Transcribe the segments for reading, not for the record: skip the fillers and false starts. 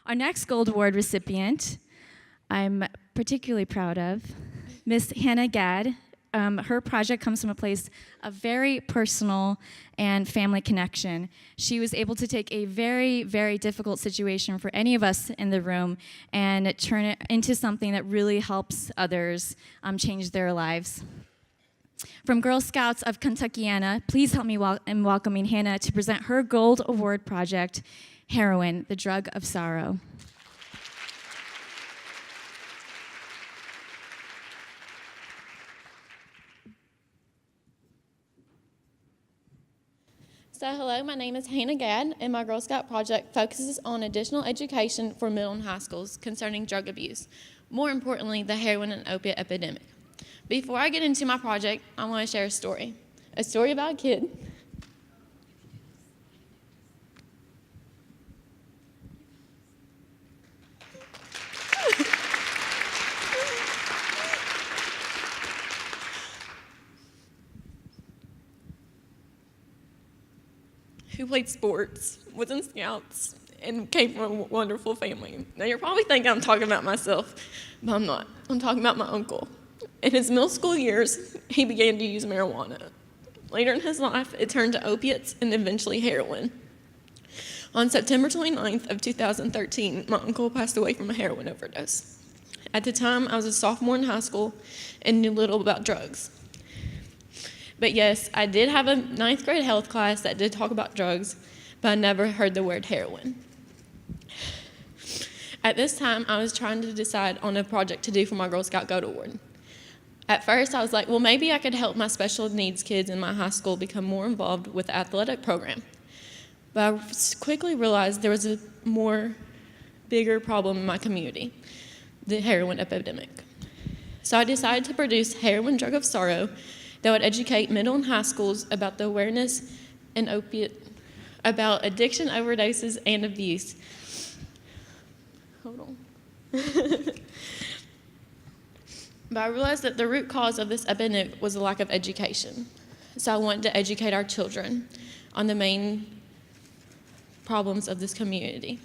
Our next Gold Award recipient, I'm particularly proud of, Miss Hannah Gadd. Her project comes from a place of very personal and family connection. She was able to take a very, very difficult situation for any of us in the room and turn it into something that really helps others change their lives. From Girl Scouts of Kentuckiana, please help me in welcoming Hannah to present her Gold Award project, Heroin, the Drug of Sorrow. So hello, my name is Hannah Gadd, and my Girl Scout project focuses on additional education for middle and high schools concerning drug abuse, more importantly, the heroin and opiate epidemic. Before I get into my project, I want to share a story about a kid who played sports, was in Scouts, and came from a wonderful family. Now, you're probably thinking I'm talking about myself, but I'm not. I'm talking about my uncle. In his middle school years, he began to use marijuana. Later in his life, it turned to opiates and eventually heroin. On September 29th of 2013, my uncle passed away from a heroin overdose. At the time, I was a sophomore in high school and knew little about drugs. But yes, I did have a 9th grade health class that did talk about drugs, but I never heard the word heroin. At this time, I was trying to decide on a project to do for my Girl Scout Gold Award. At first, I was like, well, maybe I could help my special needs kids in my high school become more involved with the athletic program. But I quickly realized there was a bigger problem in my community, the heroin epidemic. So I decided to produce Heroin Drug of Sorrow that would educate middle and high schools about the awareness and about addiction, overdoses, and abuse. Hold on. But I realized that the root cause of this epidemic was a lack of education. So I wanted to educate our children on the main problems of this community.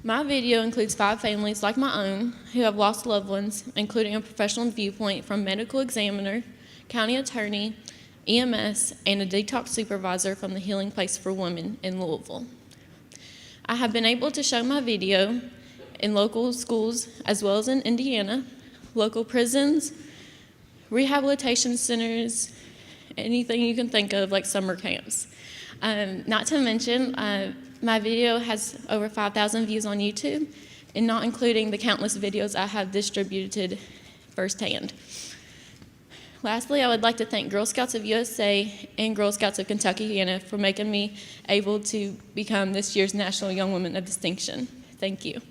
My video includes 5 families like my own who have lost loved ones, including a professional viewpoint from medical examiner, county attorney, EMS, and a detox supervisor from the Healing Place for Women in Louisville. I have been able to show my video in local schools as well as in Indiana, local prisons, rehabilitation centers, anything you can think of like summer camps. Not to mention, my video has over 5,000 views on YouTube, and not including the countless videos I have distributed firsthand. Lastly, I would like to thank Girl Scouts of USA and Girl Scouts of Kentuckiana for making me able to become this year's National Young Woman of Distinction. Thank you.